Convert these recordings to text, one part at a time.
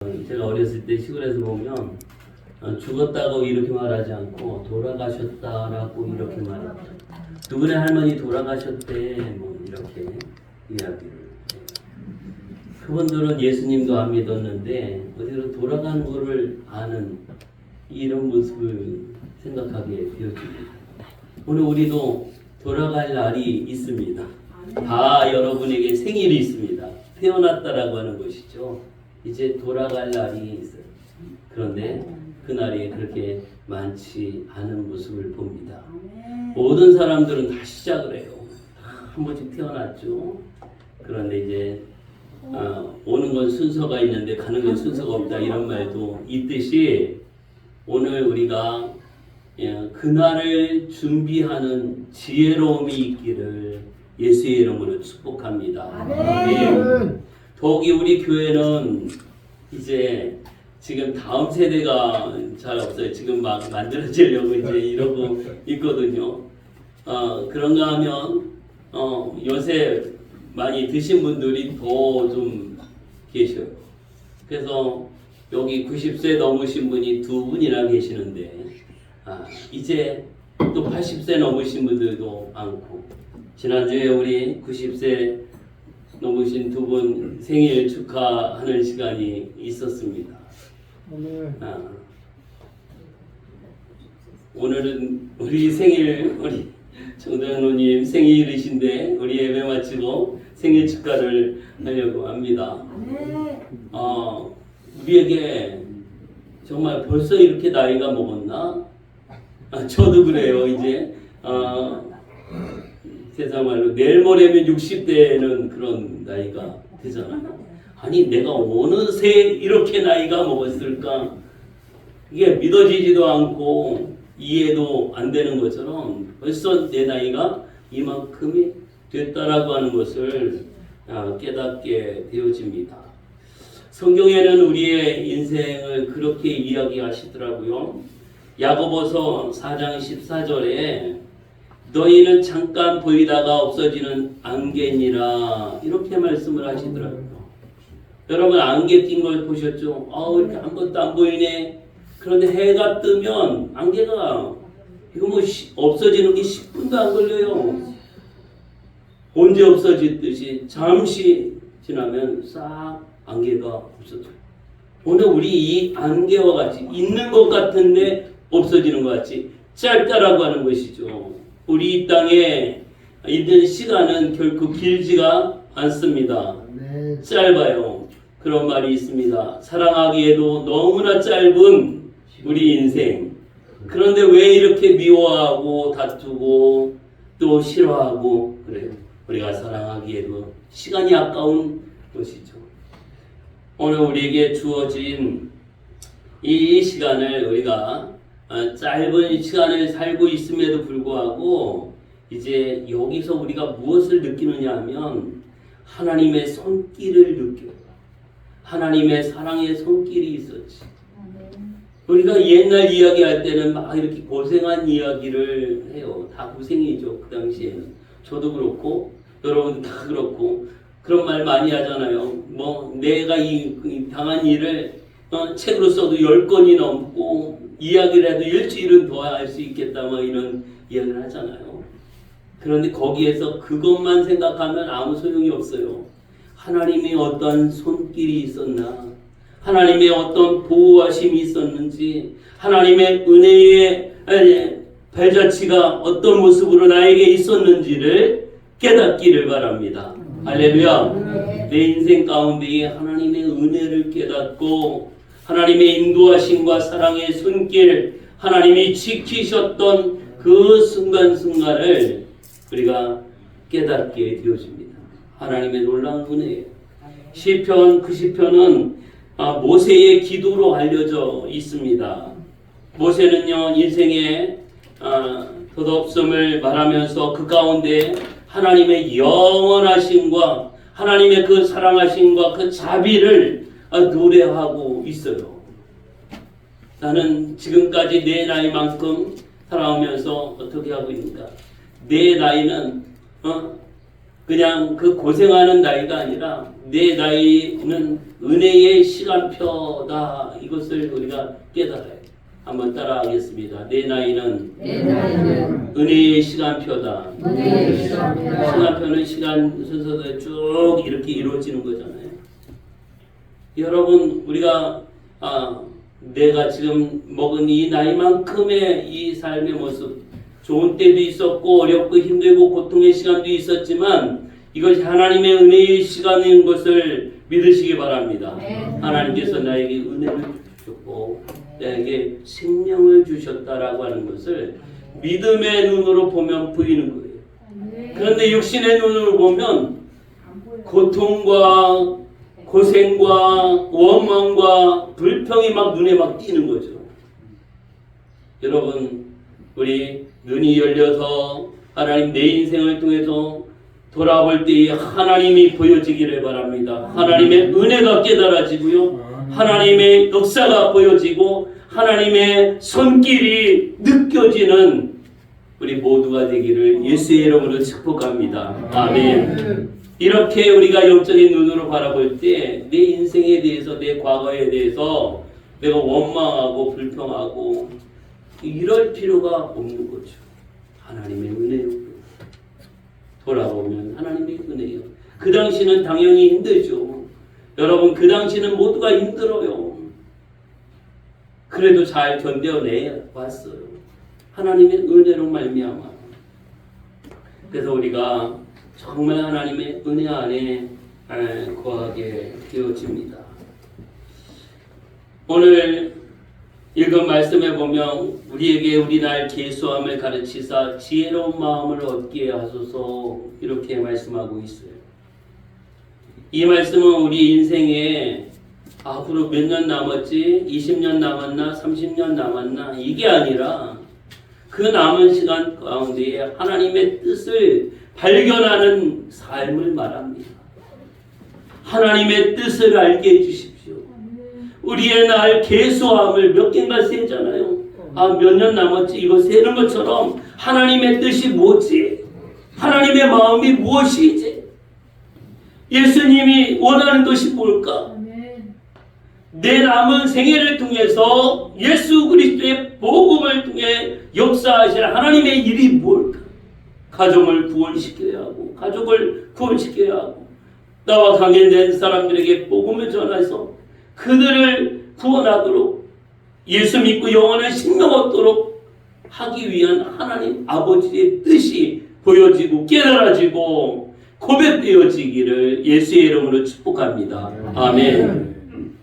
제가 어렸을 때 시골에서 보면 죽었다고 이렇게 말하지 않고 돌아가셨다라고 이렇게 말합니다. 누구네 할머니 돌아가셨대 뭐 이렇게 이야기를 해요. 그분들은 예수님도 안 믿었는데 어디로 돌아가는 거를 아는 이런 모습을 생각하게 되어집니다. 오늘 우리도 돌아갈 날이 있습니다. 다 여러분에게 생일이 있습니다. 태어났다라고 하는 것이죠. 이제 돌아갈 날이 있어요. 그런데 그날이 그렇게 많지 않은 모습을 봅니다. 모든 사람들은 다 시작을 해요. 한 번씩 태어났죠. 그런데 이제 오는 건 순서가 있는데 가는 건 순서가 없다 이런 말도 있듯이 오늘 우리가 그날을 준비하는 지혜로움이 있기를 예수의 이름으로 축복합니다. 아멘. 더욱이 우리 교회는 이제 지금 다음 세대가 잘 없어요. 지금 막 만들어지려고 이제 이러고 있거든요. 그런가 하면 요새 많이 드신 분들이 더 좀 계셔요. 그래서 여기 90세 넘으신 분이 2분이나 계시는데 이제 또 80세 넘으신 분들도 많고 지난주에 우리 90세 넘으신 2분 생일 축하하는 시간이 있었습니다. 오늘은 우리 생일, 우리 정장로님 생일이신데 우리 예배 마치고 생일 축하를 하려고 합니다. 우리에게 정말 벌써 이렇게 나이가 먹었나? 저도 그래요. 이제 세상 말로 내일 모레면 60대는 그런 나이가 되잖아요. 아니 내가 어느새 이렇게 나이가 먹었을까? 이게 믿어지지도 않고 이해도 안 되는 것처럼 벌써 내 나이가 이만큼이 됐다라고 하는 것을 깨닫게 되어집니다. 성경에는 우리의 인생을 그렇게 이야기하시더라고요. 야고보서 4장 14절에 너희는 잠깐 보이다가 없어지는 안개니라 이렇게 말씀을 하시더라고요. 여러분 안개 띈 걸 보셨죠? 이렇게 아무것도 안 보이네. 그런데 해가 뜨면 안개가 이거 뭐 없어지는 게 10분도 안 걸려요. 언제 없어지듯이 잠시 지나면 싹 안개가 없어져요. 오늘 우리 이 안개와 같이 있는 것 같은데 없어지는 것 같이 짧다라고 하는 것이죠. 우리 이 땅에 있는 시간은 결코 길지가 않습니다. 짧아요. 그런 말이 있습니다. 사랑하기에도 너무나 짧은 우리 인생. 그런데 왜 이렇게 미워하고 다투고 또 싫어하고 그래요? 우리가 사랑하기에도 시간이 아까운 것이죠. 오늘 우리에게 주어진 이 시간을 우리가 짧은 시간을 살고 있음에도 불구하고 이제 여기서 우리가 무엇을 느끼느냐 하면 하나님의 손길을 느껴요. 하나님의 사랑의 손길이 있었지. 우리가 옛날 이야기할 때는 막 이렇게 고생한 이야기를 해요. 다 고생이죠. 그 당시에는. 저도 그렇고 여러분도 다 그렇고 그런 말 많이 하잖아요. 뭐 내가 이 당한 일을 책으로 써도 10권이 넘고 이야기를 해도 일주일은 더 할 수 있겠다 뭐 이런 이야기를 하잖아요. 그런데 거기에서 그것만 생각하면 아무 소용이 없어요. 하나님의 어떤 손길이 있었나? 하나님의 어떤 보호하심이 있었는지 하나님의 은혜의 발자취가 어떤 모습으로 나에게 있었는지를 깨닫기를 바랍니다. 할렐루야. 내 인생 가운데에 하나님의 은혜를 깨닫고 하나님의 인도하심과 사랑의 손길 하나님이 지키셨던 그 순간순간을 우리가 깨닫게 되어집니다. 하나님의 놀라운 은혜예요. 시편 90편은 모세의 기도로 알려져 있습니다. 모세는요 인생의 덧없음을 말하면서 그 가운데 하나님의 영원하심과 하나님의 그 사랑하심과 그 자비를 노래하고 있어요. 나는 지금까지 내 나이만큼 살아오면서 어떻게 하고 있는가? 내 나이는 그냥 그 고생하는 나이가 아니라 내 나이는 은혜의 시간표다. 이것을 우리가 깨달아야 돼. 한번 따라하겠습니다. 내 나이는 은혜의 시간표다. 시간표는 시간 순서대로 쭉 이렇게 이루어지는 거잖아요. 여러분, 우리가 내가 지금 먹은 이 나이만큼의 이 삶의 모습, 좋은 때도 있었고 어렵고 힘들고 고통의 시간도 있었지만 이것이 하나님의 은혜의 시간인 것을 믿으시기 바랍니다. 하나님께서 나에게 은혜를 주셨고 나에게 생명을 주셨다라고 하는 것을 믿음의 눈으로 보면 보이는 거예요. 그런데 육신의 눈으로 보면 고통과 고생과 원망과 불평이 막 눈에 막 띄는 거죠. 여러분, 우리 눈이 열려서 하나님 내 인생을 통해서 돌아볼 때에 하나님이 보여지기를 바랍니다. 하나님의 은혜가 깨달아지고요. 하나님의 역사가 보여지고 하나님의 손길이 느껴지는 우리 모두가 되기를 예수의 이름으로 축복합니다. 아멘. 이렇게 우리가 영적인 눈으로 바라볼 때 내 인생에 대해서 내 과거에 대해서 내가 원망하고 불평하고 이럴 필요가 없는 거죠. 하나님의 은혜요. 돌아보면 하나님의 은혜요. 그 당시는 당연히 힘들죠. 여러분, 그 당시는 모두가 힘들어요. 그래도 잘 견뎌내 왔어요. 하나님의 은혜로 말미암아. 그래서 우리가 정말 하나님의 은혜 안에 거하게 되어집니다. 오늘 읽은 말씀에 보면 우리에게 우리날 계수함을 가르치사 지혜로운 마음을 얻게 하소서 이렇게 말씀하고 있어요. 이 말씀은 우리 인생에 앞으로 몇 년 남았지? 20년 남았나? 30년 남았나? 이게 아니라 그 남은 시간 가운데에 하나님의 뜻을 발견하는 삶을 말합니다. 하나님의 뜻을 알게 해주십시오. 우리의 날 계수함을 몇 개인가 세잖아요. 몇 년 남았지? 이거 세는 것처럼 하나님의 뜻이 뭐지? 하나님의 마음이 무엇이지? 예수님이 원하는 것이 뭘까? 내 남은 생애를 통해서 예수 그리스도의 복음을 통해 역사하실 하나님의 일이 뭘까? 가정을 구원시켜야 하고 가족을 구원시켜야 하고 나와 강연된 사람들에게 복음을 전해서 그들을 구원하도록 예수 믿고 영원한 생명 얻도록 하기 위한 하나님 아버지의 뜻이 보여지고 깨달아지고 고백되어지기를 예수의 이름으로 축복합니다. 아멘.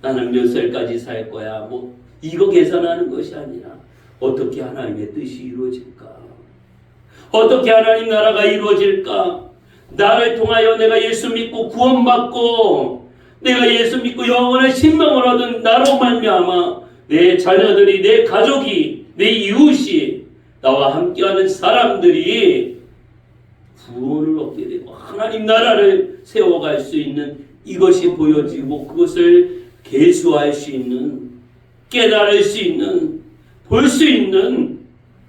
나는 몇 살까지 살 거야. 이거 계산하는 것이 아니라 어떻게 하나님의 뜻이 이루어질까? 어떻게 하나님 나라가 이루어질까? 나를 통하여 내가 예수 믿고 구원받고 내가 예수 믿고 영원한 생명을 얻은 나로 말미암아 내 자녀들이, 내 가족이, 내 이웃이, 나와 함께하는 사람들이 구원을 얻게 되고 하나님 나라를 세워갈 수 있는 이것이 보여지고 그것을 계수할 수 있는, 깨달을 수 있는, 볼 수 있는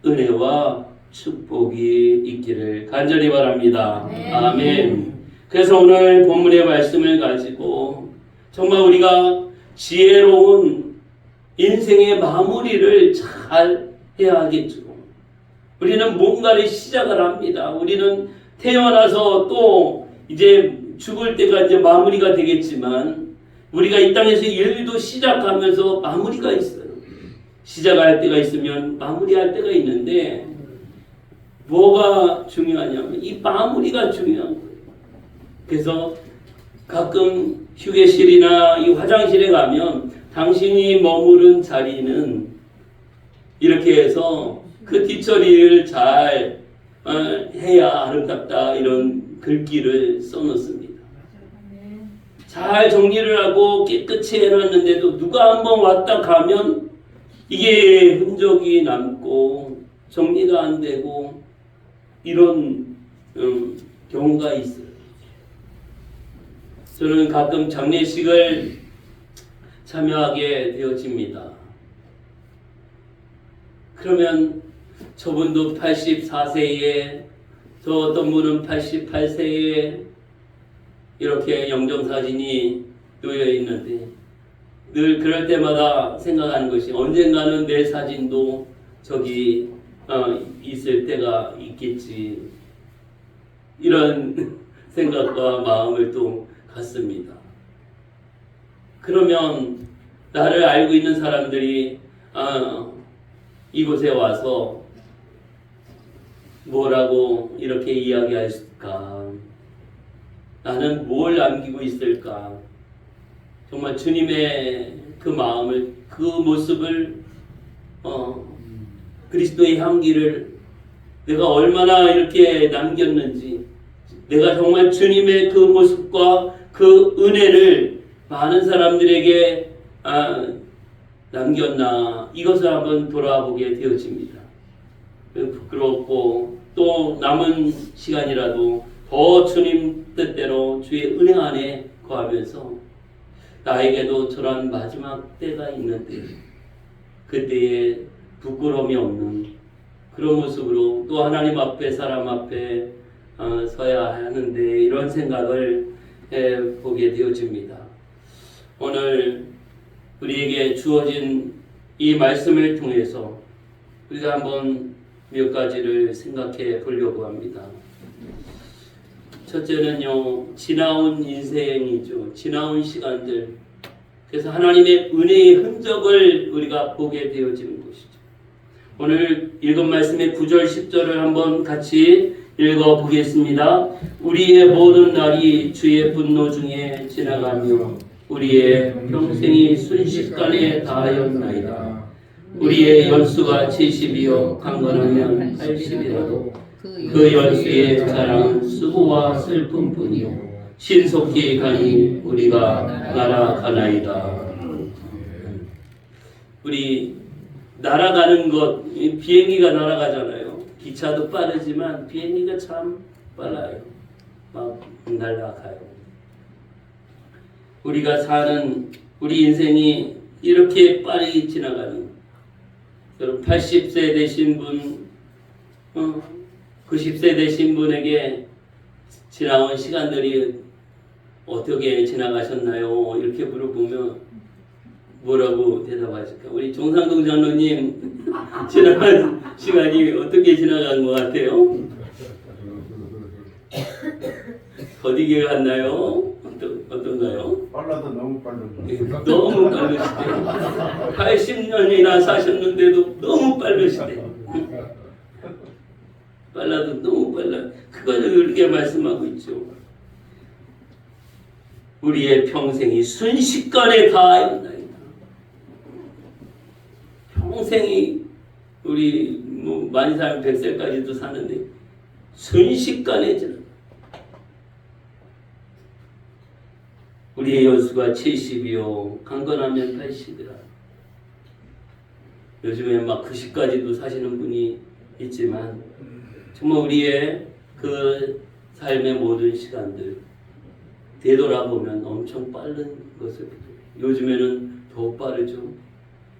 은혜와 축복이 있기를 간절히 바랍니다. 아멘. 그래서 오늘 본문의 말씀을 가지고 정말 우리가 지혜로운 인생의 마무리를 잘 해야 하겠죠. 우리는 뭔가를 시작을 합니다. 우리는 태어나서 또 이제 죽을 때가 이제 마무리가 되겠지만 우리가 이 땅에서 일도 시작하면서 마무리가 있어요. 시작할 때가 있으면 마무리할 때가 있는데 뭐가 중요하냐면 이 마무리가 중요한 거예요. 그래서 가끔 휴게실이나 이 화장실에 가면 당신이 머무른 자리는 이렇게 해서 그 뒷처리를 잘 해야 아름답다 이런 글귀를 써놓습니다. 잘 정리를 하고 깨끗이 해놨는데도 누가 한번 왔다 가면 이게 흔적이 남고 정리가 안 되고 이런 경우가 있어요. 저는 가끔 장례식을 참여하게 되어집니다. 그러면 저분도 84세에 또 어떤 분은 88세에 이렇게 영정사진이 놓여 있는데 늘 그럴 때마다 생각하는 것이 언젠가는 내 사진도 저기 있을 때가 있겠지. 이런 생각과 마음을 또 갖습니다. 그러면 나를 알고 있는 사람들이 이곳에 와서 뭐라고 이렇게 이야기할까? 나는 뭘 남기고 있을까? 정말 주님의 그 마음을, 그 모습을, 그리스도의 향기를 내가 얼마나 이렇게 남겼는지, 내가 정말 주님의 그 모습과 그 은혜를 많은 사람들에게 남겼나, 이것을 한번 돌아보게 되어집니다. 부끄럽고 또 남은 시간이라도 더 주님 뜻대로 주의 은혜 안에 거하면서 나에게도 저런 마지막 때가 있는데 그때에 부끄러움이 없는 그런 모습으로 또 하나님 앞에 사람 앞에 서야 하는데 이런 생각을 보게 되어집니다. 오늘 우리에게 주어진 이 말씀을 통해서 우리가 한번 몇 가지를 생각해 보려고 합니다. 첫째는요, 지나온 인생이죠. 지나온 시간들. 그래서 하나님의 은혜의 흔적을 우리가 보게 되어지는 것이죠. 오늘 읽은 말씀의 9절, 10절을 한번 같이 읽어보겠습니다. 우리의 모든 날이 주의 분노 중에 지나가며 우리의 평생이 순식간에 다하였나이다. 우리의 연수가 70이요 강건하면 80이라도 그 연수의 자랑은 수고와 슬픔뿐이요 신속히 가니 우리가 날아가나이다. 우리 날아가는 것, 비행기가 날아가잖아요. 기차도 빠르지만 비행기가 참 빨라요. 막 날아가요. 우리가 사는 우리 인생이 이렇게 빠르게 지나가는, 여러분 80세 되신 분, 90세 되신 분에게 지나온 시간들이 어떻게 지나가셨나요? 이렇게 물어보면 뭐라고 대답하실까? 우리 종상동 장로님 지나간 시간이 어떻게 지나간 것 같아요? 어디게 갔나요? 어떤가요? 빨라도 너무 빨라져. 너무 빠르시대. 80년이나 사셨는데도 너무 빠르시대. 빨라도 너무 빨라. 그거는 이렇게 말씀하고 있죠. 우리의 평생이 순식간에 다하였나이다. 평생이 우리 많이 살면 100세까지도 사는데 순식간에 지나. 우리의 연수가 70이요 강건하면 80이라. 요즘에 막 90까지도 사시는 분이 있지만 정말 우리의 그 삶의 모든 시간들 되돌아보면 엄청 빠른 것을 보여요. 요즘에는 더 빠르죠.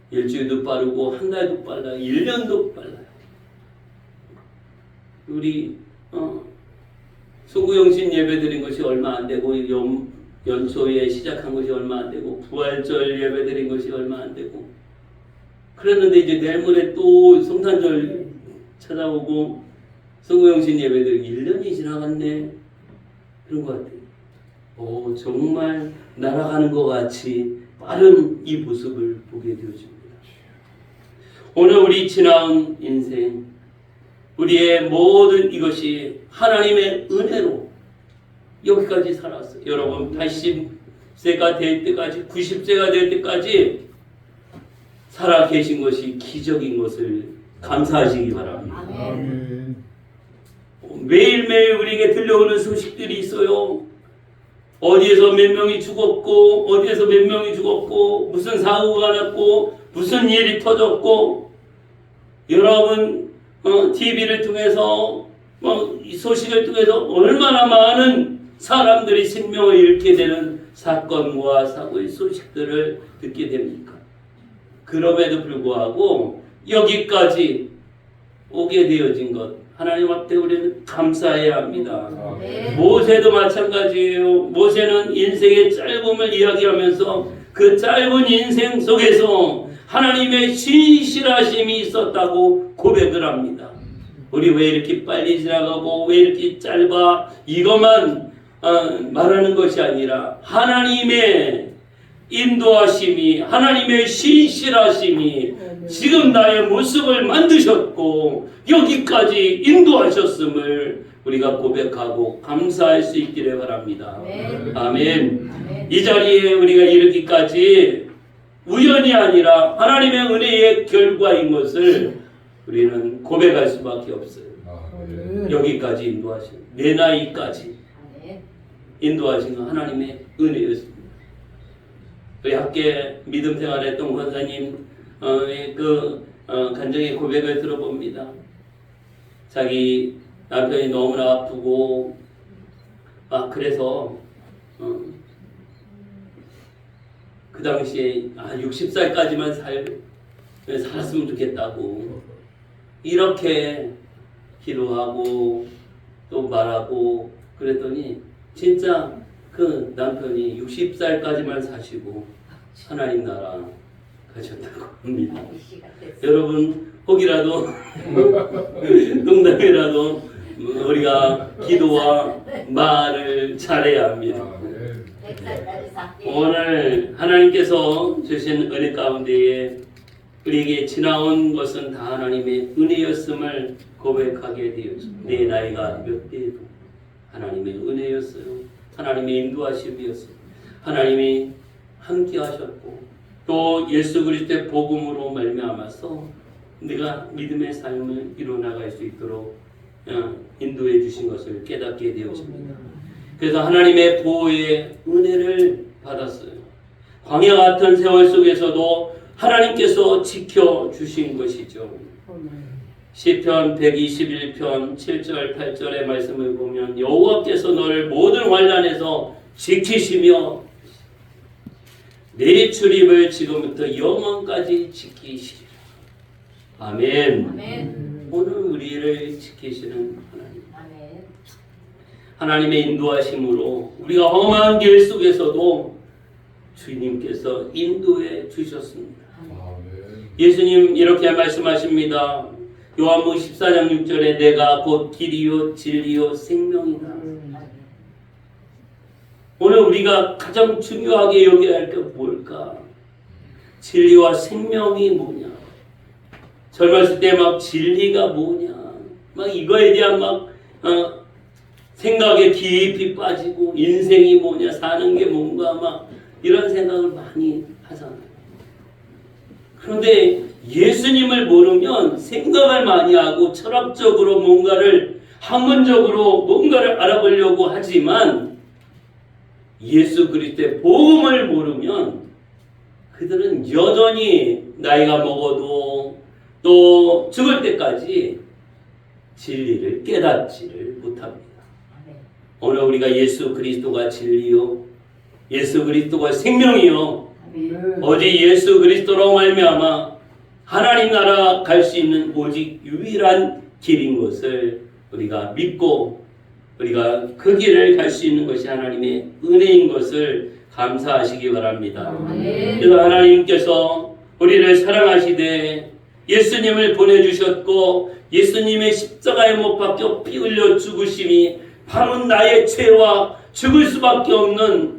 일주일도 빠르고 한 달도 빨라요. 1년도 빨라요. 우리 소구영신 예배 드린 것이 얼마 안 되고 연초에 시작한 것이 얼마 안 되고 부활절 예배 드린 것이 얼마 안 되고 그랬는데 이제 내일 모레 또 성탄절 찾아오고 소구영신 예배 드리고 1년이 지나갔네. 그런 것 같아요. 정말 날아가는 것 같이 빠른 이 모습을 보게 되어집니다. 오늘 우리 지나온 인생, 우리의 모든 이것이 하나님의 은혜로 여기까지 살았어요. 여러분 80세가 될 때까지 90세가 될 때까지 살아 계신 것이 기적인 것을 감사하시기 바랍니다. 아멘. 매일매일 우리에게 들려오는 소식들이 있어요. 어디에서 몇 명이 죽었고 어디에서 몇 명이 죽었고 무슨 사고가 났고 무슨 일이 터졌고 여러분 TV를 통해서 이 소식을 통해서 얼마나 많은 사람들이 생명을 잃게 되는 사건과 사고의 소식들을 듣게 됩니까? 그럼에도 불구하고 여기까지 오게 되어진 것 하나님 앞에 우리는 감사해야 합니다. 네. 모세도 마찬가지예요. 모세는 인생의 짧음을 이야기하면서 그 짧은 인생 속에서 하나님의 신실하심이 있었다고 고백을 합니다. 우리 왜 이렇게 빨리 지나가고 왜 이렇게 짧아 이것만 말하는 것이 아니라 하나님의 인도하심이 하나님의 신실하심이 지금 나의 모습을 만드셨고 여기까지 인도하셨음을 우리가 고백하고 감사할 수 있기를 바랍니다. 아멘. 아멘. 아멘. 이 자리에 우리가 이르기까지 우연이 아니라 하나님의 은혜의 결과인 것을 우리는 고백할 수밖에 없어요. 여기까지 인도하신 내 나이까지 아멘. 인도하신 건 하나님의 은혜였습니다. 우리 함께 믿음 생활했던 권사님 간증의 고백을 들어봅니다. 자기 남편이 너무나 아프고 그래서 그 당시에 60살까지만 살았으면 좋겠다고 이렇게 기도하고 또 말하고 그랬더니 진짜 그 남편이 60살까지만 사시고 하나님 나라 가셨다고 합니다. 여러분 혹이라도 농담이라도 우리가 기도와 말을 잘해야 합니다. 오늘 하나님께서 주신 은혜 가운데에 우리에게 지나온 것은 다 하나님의 은혜였음을 고백하게 되었습니다. 내 나이가 몇 대도 하나님의 은혜였어요. 하나님의 인도하심이었어요. 하나님이 함께 하셨고 또 예수 그리스도의 복음으로 말미암아서 내가 믿음의 삶을 이루어나갈 수 있도록 인도해 주신 것을 깨닫게 되었습니다. 그래서 하나님의 보호의 은혜를 받았어요. 광야 같은 세월 속에서도 하나님께서 지켜주신 것이죠. 시편 121편 7절 8절의 말씀을 보면 여호와께서 너를 모든 환난에서 지키시며 내 출입을 지금부터 영원까지 지키시리라. 아멘. 아멘. 오늘 우리를 지키시는 하나님. 아멘. 하나님의 인도하심으로 우리가 험한 길 속에서도 주님께서 인도해 주셨습니다. 예수님 이렇게 말씀하십니다. 요한복음 14장 6절에 내가 곧 길이요 진리요 생명이다. 오늘 우리가 가장 중요하게 여겨야 할 게 뭘까? 진리와 생명이 뭐냐? 젊었을 때 막 진리가 뭐냐? 막 이거에 대한 생각에 깊이 빠지고 인생이 뭐냐? 사는 게 뭔가 막 이런 생각을 많이 하잖아요. 그런데 예수님을 모르면 생각을 많이 하고 철학적으로 뭔가를 학문적으로 뭔가를 알아보려고 하지만 예수 그리스도의 복음을 모르면 그들은 여전히 나이가 먹어도 또 죽을 때까지 진리를 깨닫지를 못합니다. 오늘 우리가 예수 그리스도가 진리요 예수 그리스도가 생명이요 오직 예수 그리스도로 말미암아 하나님 나라 갈 수 있는 오직 유일한 길인 것을 우리가 믿고 우리가 그 길을 갈 수 있는 것이 하나님의 은혜인 것을 감사하시기 바랍니다. 그래서 하나님께서 우리를 사랑하시되 예수님을 보내주셨고 예수님의 십자가에 못 박혀 피 흘려 죽으심이 바로 나의 죄와 죽을 수밖에 없는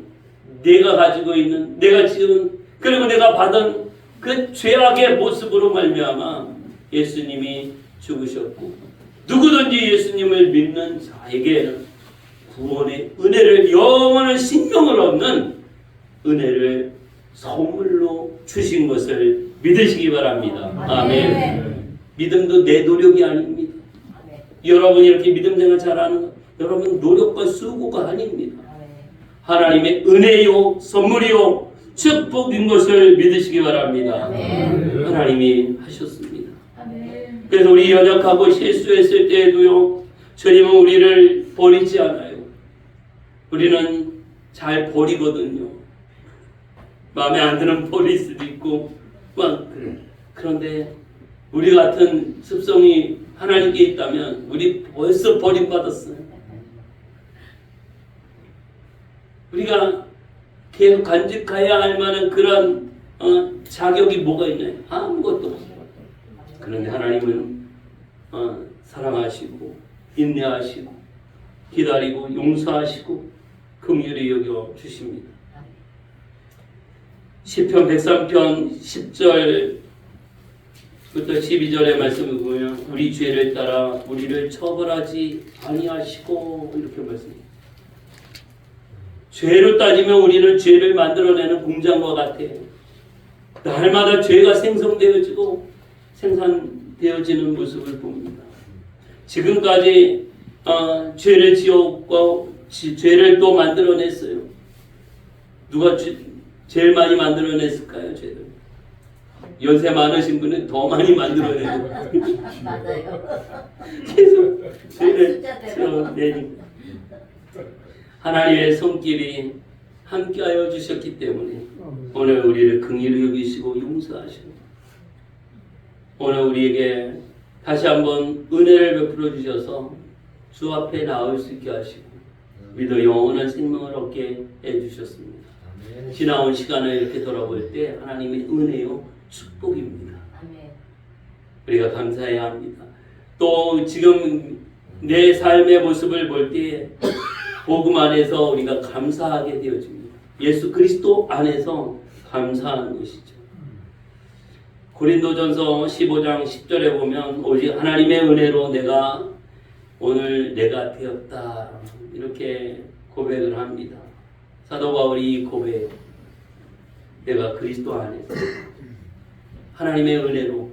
내가 가지고 있는 내가 지은 그리고 내가 받은 그 죄악의 모습으로 말미암아 예수님이 죽으셨고 누구든지 예수님을 믿는 자에게는 구원의 은혜를 영원한 생명을 얻는 은혜를 선물로 주신 것을 믿으시기 바랍니다. 아멘. 믿음도 내 노력이 아닙니다. 여러분이 이렇게 믿음 생활 잘하는 것 여러분 노력과 수고가 아닙니다. 하나님의 은혜요 선물이요 축복인 것을 믿으시기 바랍니다. 하나님이 하셨습니다. 그래서 우리 연약하고 실수했을 때에도요 주님은 우리를 버리지 않아요. 우리는 잘 버리거든요. 마음에 안 드는 버릴 수도 있고 그런데 우리 같은 습성이 하나님께 있다면 우리 벌써 버림받았어요. 우리가 계속 간직해야 할 만한 그런 자격이 뭐가 있나요? 아무것도 없어요. 그런데 하나님은 사랑하시고 인내하시고 기다리고 용서하시고 긍휼히 여겨 주십니다. 시편 103편 10절부터 12절의 말씀을 보면 우리 죄를 따라 우리를 처벌하지 아니하시고 이렇게 말씀합니다. 죄로 따지면 우리는 죄를 만들어내는 공장과 같아요. 날마다 죄가 생성되어지고 생산되어지는 모습을 봅니다. 지금까지 죄를 지었고 죄를 또 만들어냈어요. 누가 제일 많이 만들어냈을까요? 죄를. 연세 많으신 분은 더 많이 만들어내고 맞아요. 계속 죄를 지어내니까. 하나님의 손길이 함께하여 주셨기 때문에 오늘 우리를 긍휼히 여기시고 용서하시고 오늘 우리에게 다시 한번 은혜를 베풀어 주셔서 주 앞에 나올 수 있게 하시고 우리도 영원한 생명을 얻게 해주셨습니다. 지나온 시간을 이렇게 돌아볼 때 하나님의 은혜요 축복입니다. 우리가 감사해야 합니다. 또 지금 내 삶의 모습을 볼 때 복음 안에서 우리가 감사하게 되어집니다. 예수 그리스도 안에서 감사하는 것이죠. 고린도전서 15장 10절에 보면 오직 하나님의 은혜로 오늘 내가 되었다 이렇게 고백을 합니다. 사도 바울이 이 고백, 내가 그리스도 안에서 하나님의 은혜로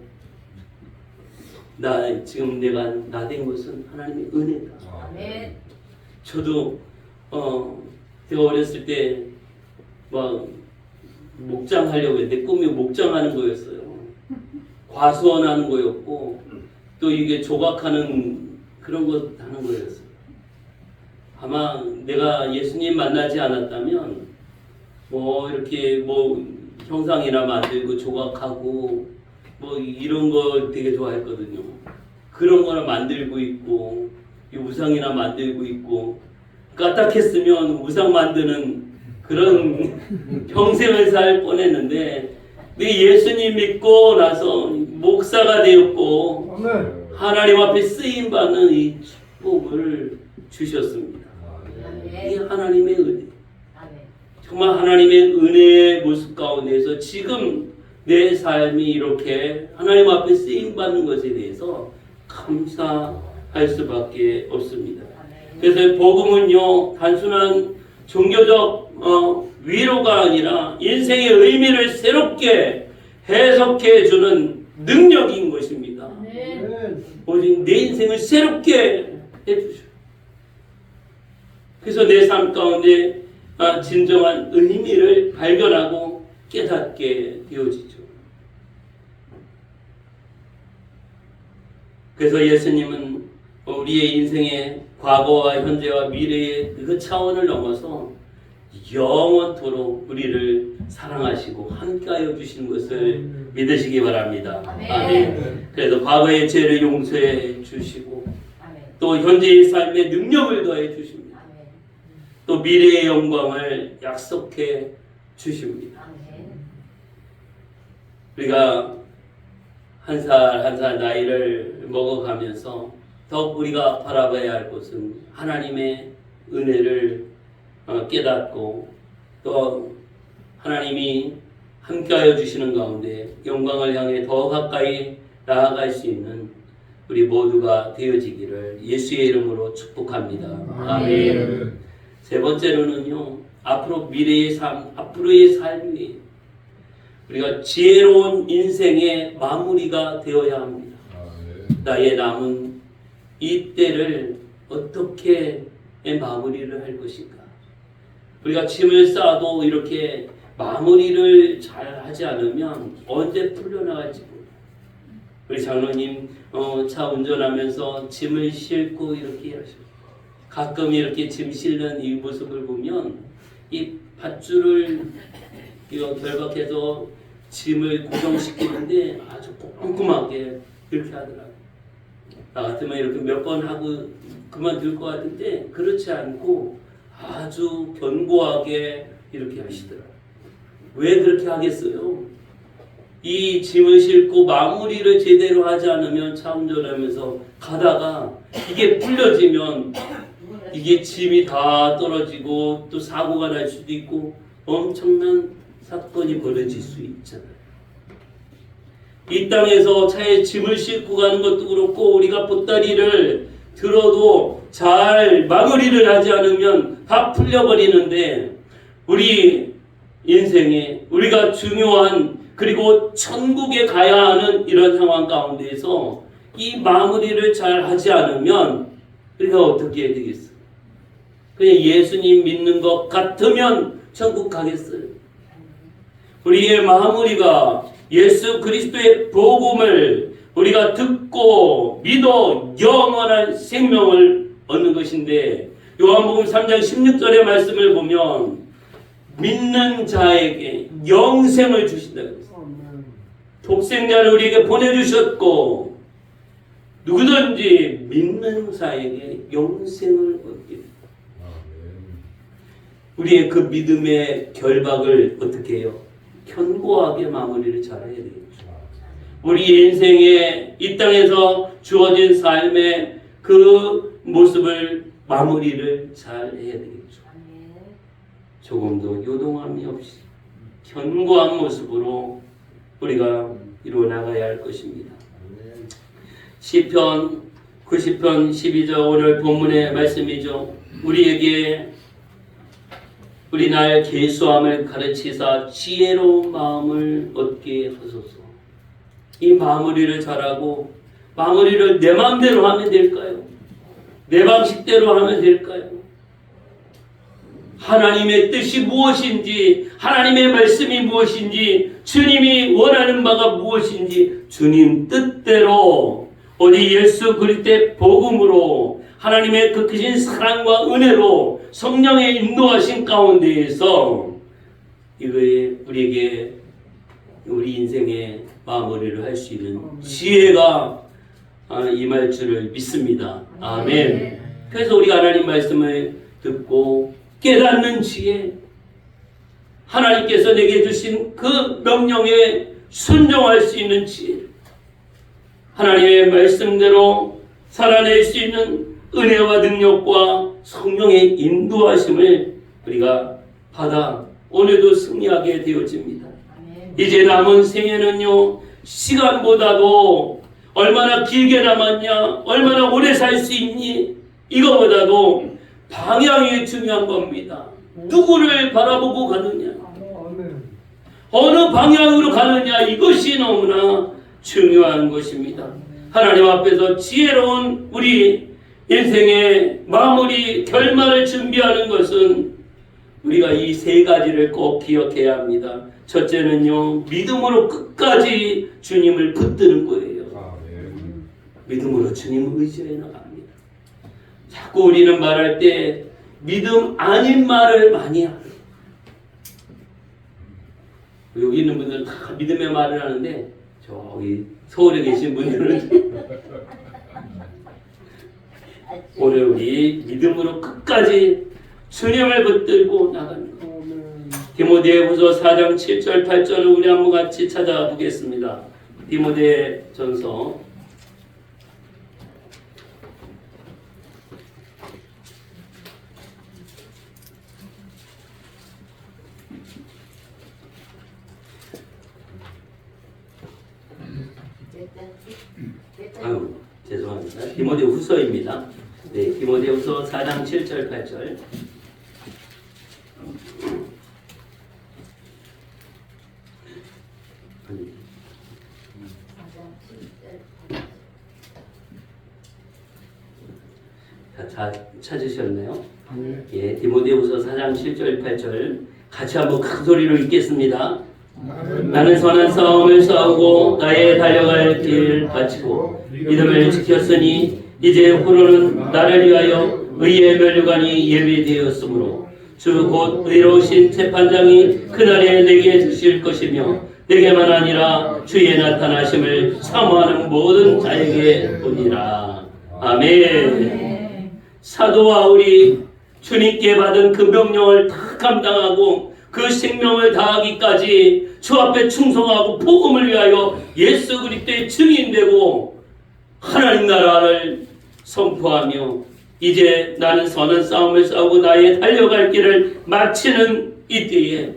지금 내가 나 된 것은 하나님의 은혜다. 아멘. 저도 제가 어렸을 때 막 목장 하려고 했는데 꿈이 목장하는 거였어요. 과수원하는 거였고 또 이게 조각하는 그런 거 하는 거였어요. 아마 내가 예수님 만나지 않았다면 이렇게 형상이나 만들고 조각하고 이런 거 되게 좋아했거든요. 그런 거나 만들고 있고 우상이나 만들고 있고 까딱했으면 우상 만드는 그런 평생을 살 뻔했는데 예수님 믿고 나서 목사가 되었고 하나님 앞에 쓰임받는 이 축복을 주셨습니다. 이 하나님의 은혜, 정말 하나님의 은혜의 모습 가운데서 지금 내 삶이 이렇게 하나님 앞에 쓰임받는 것에 대해서 감사할 수밖에 없습니다. 그래서 복음은요 단순한 종교적 위로가 아니라 인생의 의미를 새롭게 해석해 주는 능력인 것입니다. 오직 내 인생을 새롭게 해주셔. 그래서 내 삶 가운데 진정한 의미를 발견하고 깨닫게 되어지죠. 그래서 예수님은 우리의 인생의 과거와 현재와 미래의 그 차원을 넘어서 영원토록 우리를 사랑하시고 함께하여 주시는 것을 믿으시기 바랍니다. 아멘. 그래서 과거의 죄를 용서해 주시고 또 현재의 삶의 능력을 더해 주십니다. 또 미래의 영광을 약속해 주십니다. 우리가 한 살 한 살 나이를 먹어가면서 더욱 우리가 바라봐야 할 것은 하나님의 은혜를 깨닫고 또 하나님이 함께하여 주시는 가운데 영광을 향해 더 가까이 나아갈 수 있는 우리 모두가 되어지기를 예수의 이름으로 축복합니다. 아멘. 세 번째로는요, 앞으로 미래의 삶, 앞으로의 삶이 우리가 지혜로운 인생의 마무리가 되어야 합니다. 나의 남은 이 때를 어떻게 마무리를 할 것인가? 우리가 짐을 싸도 이렇게 마무리를 잘 하지 않으면 언제 풀려나갈지 몰라요. 우리 장로님 차 운전하면서 짐을 싣고 이렇게 하셔요. 가끔 이렇게 짐 실는 이 모습을 보면 이 밧줄을 결박해서 짐을 고정시키는데 아주 꼼꼼하게 이렇게 하더라고요. 나 같으면 이렇게 몇 번 하고 그만둘 것 같은데 그렇지 않고 아주 견고하게 이렇게 하시더라고요. 왜 그렇게 하겠어요? 이 짐을 싣고 마무리를 제대로 하지 않으면 차 운전하면서 가다가 이게 풀려지면 이게 짐이 다 떨어지고 또 사고가 날 수도 있고 엄청난 사건이 벌어질 수 있잖아요. 이 땅에서 차에 짐을 싣고 가는 것도 그렇고 우리가 보따리를 들어도 잘 마무리를 하지 않으면 다 풀려버리는데 우리 인생에 우리가 중요한 그리고 천국에 가야 하는 이런 상황 가운데에서 이 마무리를 잘 하지 않으면 우리가 어떻게 해야 되겠어요? 그냥 예수님 믿는 것 같으면 천국 가겠어요? 우리의 마무리가 예수 그리스도의 복음을 우리가 듣고 믿어 영원한 생명을 얻는 것인데 요한복음 3장 16절의 말씀을 보면 믿는 자에게 영생을 주신다고 했어요. 독생자를 우리에게 보내주셨고 누구든지 믿는 자에게 영생을 얻게 됩니다. 우리의 그 믿음의 결박을 어떻게 해요? 견고하게 마무리를 잘해야 되겠죠. 우리 인생에 이 땅에서 주어진 삶의 그 모습을 마무리를 잘 해야 되겠죠. 조금도 요동함이 없이 견고한 모습으로 우리가 이루어 나가야 할 것입니다. 시편 90편 12절 오늘 본문의 말씀이죠. 우리에게 우리 날 계수함을 가르치사 지혜로운 마음을 얻게 하소서. 이 마무리를 잘하고 마무리를 내 마음대로 하면 될까요? 내 방식대로 하면 될까요? 하나님의 뜻이 무엇인지, 하나님의 말씀이 무엇인지, 주님이 원하는 바가 무엇인지 주님 뜻대로 오직 예수 그리스도의 복음으로 하나님의 그 크신 사랑과 은혜로 성령의 인도하신 가운데에서 이거에 우리에게 우리 인생의 마무리를 할 수 있는 지혜가 임할 줄을 믿습니다. 아멘. 그래서 우리가 하나님 말씀을 듣고 깨닫는 지혜, 하나님께서 내게 주신 그 명령에 순종할 수 있는 지혜, 하나님의 말씀대로 살아낼 수 있는 은혜와 능력과 성령의 인도하심을 우리가 받아 오늘도 승리하게 되어집니다. 이제 남은 생애는요, 시간보다도 얼마나 길게 남았냐, 얼마나 오래 살 수 있니, 이거보다도 방향이 중요한 겁니다. 누구를 바라보고 가느냐, 어느 방향으로 가느냐, 이것이 너무나 중요한 것입니다. 하나님 앞에서 지혜로운 우리 인생의 마무리 결말을 준비하는 것은 우리가 이 세 가지를 꼭 기억해야 합니다. 첫째는요, 믿음으로 끝까지 주님을 붙드는 거예요. 믿음으로 주님을 의지해 나갑니다. 자꾸 우리는 말할 때 믿음 아닌 말을 많이 하요. 여기 있는 분들은 다 믿음의 말을 하는데 저기 서울에 계신 분들은 오늘 우리 믿음으로 끝까지 주님을 붙들고 나갑니다. 디모데후서 4장 7절 8절을 우리 한번 같이 찾아보겠습니다. 디모데전서 디모데후서입니다. 네, 디모데후서 4장 7절 8절. 다 찾으셨나요? 예, 디모데후서 4장 7절 8절 같이 한번 큰 소리로 읽겠습니다. 나는 선한 싸움을 싸우고 나의 달려갈 길 마치고 믿음을 지켰으니 이제 후로는 나를 위하여 의의 면류관이 예비되었으므로 주 곧 의로우신 재판장이 그날에 내게 주실 것이며 내게만 아니라 주의 나타나심을 사모하는 모든 자에게 보니라. 아멘. 사도 바울이 주님께 받은 그 명령을 다 감당하고 그 생명을 다하기까지 주 앞에 충성하고 복음을 위하여 예수 그리스도의 증인되고 하나님 나라를 선포하며 이제 나는 선한 싸움을 싸우고 나의 달려갈 길을 마치는 이때에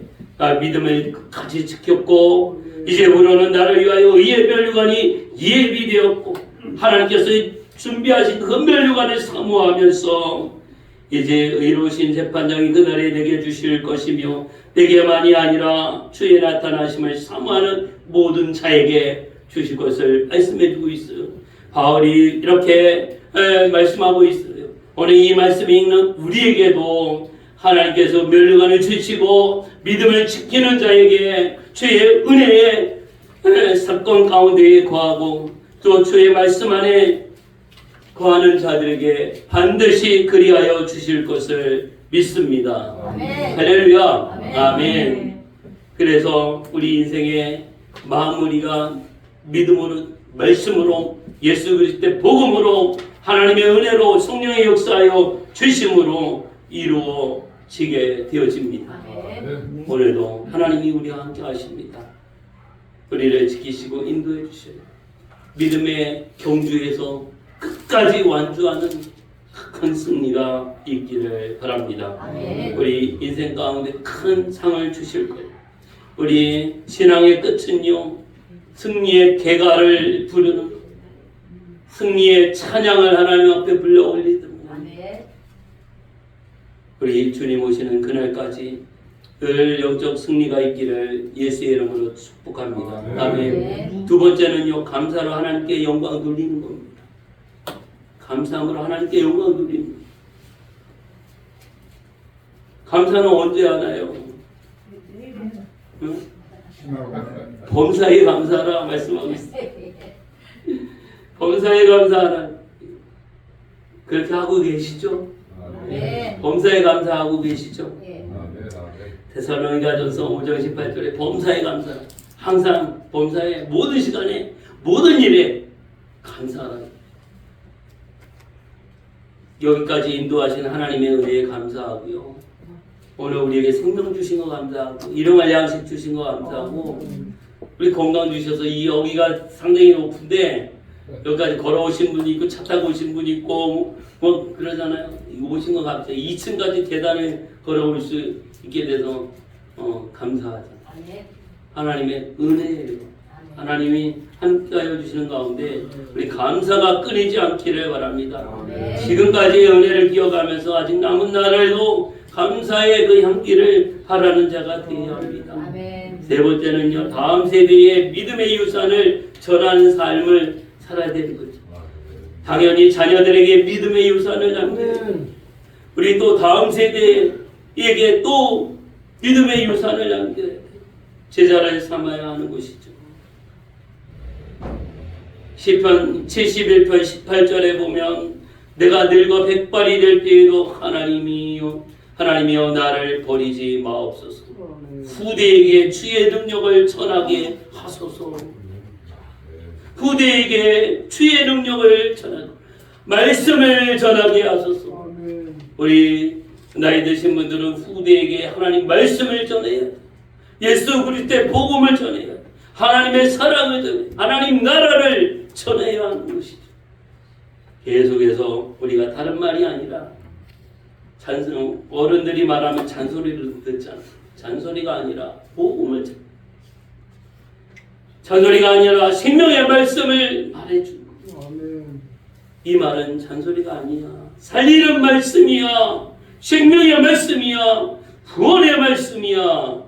믿음을 끝까지 지켰고 이제부터는 나를 위하여 의의 면류관이 예비되었고 하나님께서 준비하신 그 면류관을 사모하면서 이제 의로우신 재판장이 그날에 내게 주실 것이며 내게만이 아니라 주의 나타나심을 사모하는 모든 자에게 주실 것을 말씀해 주고 있어요. 바울이 이렇게 말씀하고 있어요. 오늘 이 말씀을 읽는 우리에게도 하나님께서 면류관을 주시고 믿음을 지키는 자에게 주의 은혜의 사건 가운데에 거하고 또 주의 말씀 안에 거하는 자들에게 반드시 그리하여 주실 것을 믿습니다. 아멘. 할렐루야. 아멘. 아멘. 그래서 우리 인생의 마무리가 믿음으로, 말씀으로, 예수 그리스도의 복음으로, 하나님의 은혜로, 성령의 역사하여 주심으로 이루어지게 되어집니다. 아멘. 오늘도 하나님이 우리와 함께 하십니다. 우리를 지키시고 인도해 주셔요. 믿음의 경주에서 끝까지 완주하는 큰 승리가 있기를 바랍니다. 아멘. 우리 인생 가운데 큰 상을 주실 거예요. 우리 신앙의 끝은요, 승리의 개가를 부르는, 승리의 찬양을 하나님 앞에 불러 올리듭니다. 아멘. 우리 주님 오시는 그날까지 늘 영적 승리가 있기를 예수의 이름으로 축복합니다. 아멘. 두 번째는요, 감사로 하나님께 영광 돌리는 겁니다. 감사함으로 하나님께 영광 돌립니다. 감사는 언제 하나요? 응? 범사에 감사하라 말씀하고 있어요. 범사에 감사하라. 그렇게 하고 계시죠? 네. 범사에 감사하고 계시죠? 예. 데살로니가전서 5장 18절에 범사에 감사. 항상 범사에 모든 시간에 모든 일에 감사하라. 여기까지 인도하신 하나님의 은혜에 감사하고요. 오늘 우리에게 생명 주신 거 감사하고 일용할 양식 주신 거 감사하고 우리 건강 주셔서 이 여기가 상당히 높은데 여기까지 걸어오신 분이 있고 차 타고 오신 분이 있고 뭐 그러잖아요. 오신 거 감사해요. 2층까지 계단을 걸어올 수 있게 돼서 감사하죠. 아멘. 하나님의 은혜예요. 하나님이 함께하여 주시는 가운데 우리 감사가 끊이지 않기를 바랍니다. 아멘. 지금까지의 은혜를 기억하면서 아직 남은 날에도 감사의 그 향기를 바라는 자가 되어야 합니다. 아멘. 세 번째는요, 다음 세대에 믿음의 유산을 전하는 삶을 살아야 되는 거죠. 당연히 자녀들에게 믿음의 유산을 남겨요. 우리 또 다음 세대에게 또 믿음의 유산을 남겨야 돼요. 제자를 삼아야 하는 것이죠. 시편 71편 18절에 보면 내가 늙어 백발이 될 때에도 하나님이여 나를 버리지 마옵소서. 후대에게 주의 능력을 전하게 하소서. 후대에게 주의 능력을 전하게, 말씀을 전하게 하소서. 우리 나이 드신 분들은 후대에게 하나님 말씀을 전해야 돼. 예수 그리스도의 복음을 전해야 돼. 하나님의 사랑을 전해, 하나님 나라를 전해야 하는 것이죠. 계속해서 우리가 다른 말이 아니라 어른들이 말하면 잔소리를 듣잖아. 잔소리가 아니라 복음을 전해. 잔소리가 아니라 생명의 말씀을 말해주는 거예요. 이 말은 잔소리가 아니야. 살리는 말씀이야. 생명의 말씀이야. 구원의 말씀이야.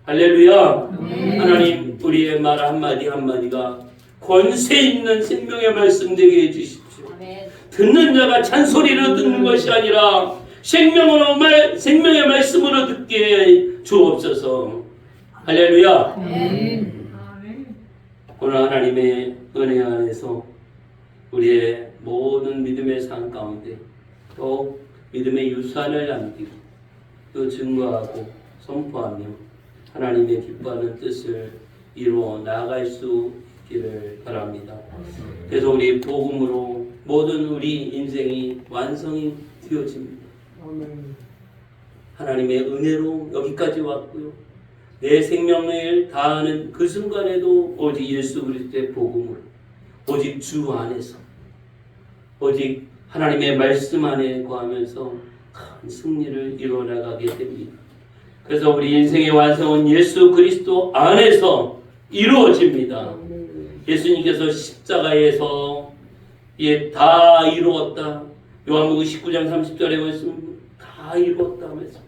할렐루야. 하나님 우리의 말 한마디 한마디가 권세 있는 생명의 말씀 되게 해주십시오. 아멘. 듣는 자가 잔소리로 듣는 것이 아니라 생명의 말씀으로 듣게 주옵소서. 할렐루야. 아멘. 오늘 하나님의 은혜 안에서 우리의 모든 믿음의 삶 가운데 또 믿음의 유산을 남기고 또 증거하고 선포하며 하나님의 기뻐하는 뜻을 이루어 나아갈 수 주시기를 바랍니다. 그래서 우리 복음으로 모든 우리 인생이 완성이 되어집니다. 하나님의 은혜로 여기까지 왔고요. 내 생명을 다하는 그 순간에도 오직 예수 그리스도의 복음으로, 오직 주 안에서, 오직 하나님의 말씀 안에 거하면서 큰 승리를 이루어나가게 됩니다. 그래서 우리 인생의 완성은 예수 그리스도 안에서 이루어집니다. 예수님께서 십자가에서 다 이루었다. 요한복음 19장 30절에 말씀 다 이루었다 하면서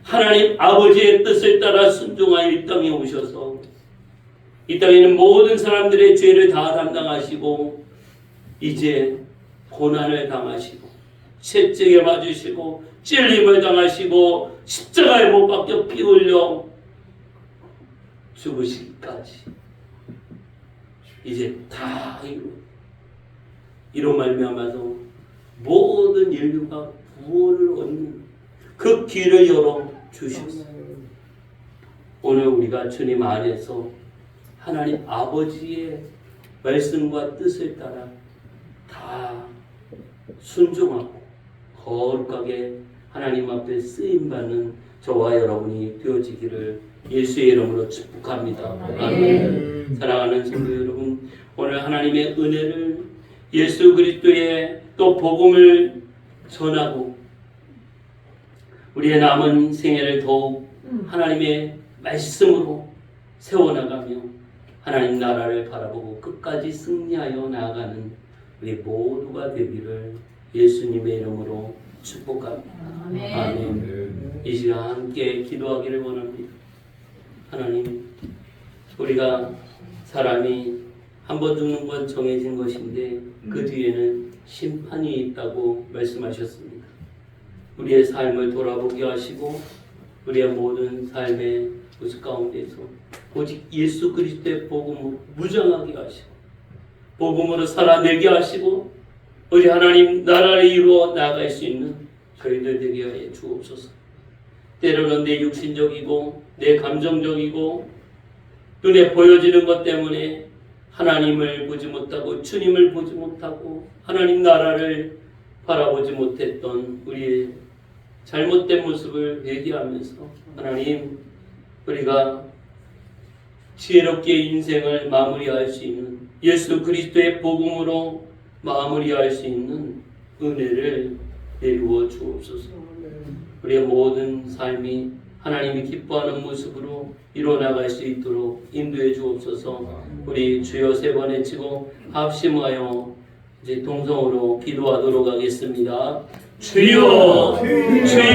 하나님 아버지의 뜻을 따라 순종하여 이 땅에 오셔서 이 땅에는 모든 사람들의 죄를 다 담당하시고 이제 고난을 당하시고 채찍에 맞으시고 찔림을 당하시고 십자가에 못 박혀 피 흘려 죽으시기까지 이제 다 이로 말미암아서 모든 인류가 구원을 얻는 그 길을 열어 주셨어요. 오늘 우리가 주님 안에서 하나님 아버지의 말씀과 뜻을 따라 다 순종하고 거룩하게 하나님 앞에 쓰임받는 저와 여러분이 되어지기를 예수의 이름으로 축복합니다. 아멘. 사랑하는 성도 여러분, 오늘 하나님의 은혜를 예수 그리스도의 또 복음을 전하고 우리의 남은 생애를 더욱 하나님의 말씀으로 세워나가며 하나님 나라를 바라보고 끝까지 승리하여 나아가는 우리 모두가 되기를 예수님의 이름으로 축복합니다. 아멘. 아멘. 이 시간 함께 기도하기를 원합니다. 하나님, 우리가 사람이 한 번 죽는 건 정해진 것인데 그 뒤에는 심판이 있다고 말씀하셨습니다. 우리의 삶을 돌아보게 하시고 우리의 모든 삶의 모습 가운데서 오직 예수 그리스도의 복음으로 무장하게 하시고 복음으로 살아내게 하시고 우리 하나님 나라를 이루어 나아갈 수 있는 저희들 되게 하여 주옵소서. 때로는 내 육신적이고 내 감정적이고 눈에 보여지는 것 때문에 하나님을 보지 못하고 주님을 보지 못하고 하나님 나라를 바라보지 못했던 우리의 잘못된 모습을 회개하면서 하나님, 우리가 지혜롭게 인생을 마무리할 수 있는 예수 그리스도의 복음으로 마무리할 수 있는 은혜를 내루어 주옵소서. 우리의 모든 삶이 하나님이 기뻐하는 모습으로 이루어나갈 수 있도록 인도해 주옵소서. 우리 주여 세 번 외치고 합심하여 이제 동성으로 기도하도록 하겠습니다. 주여, 주여.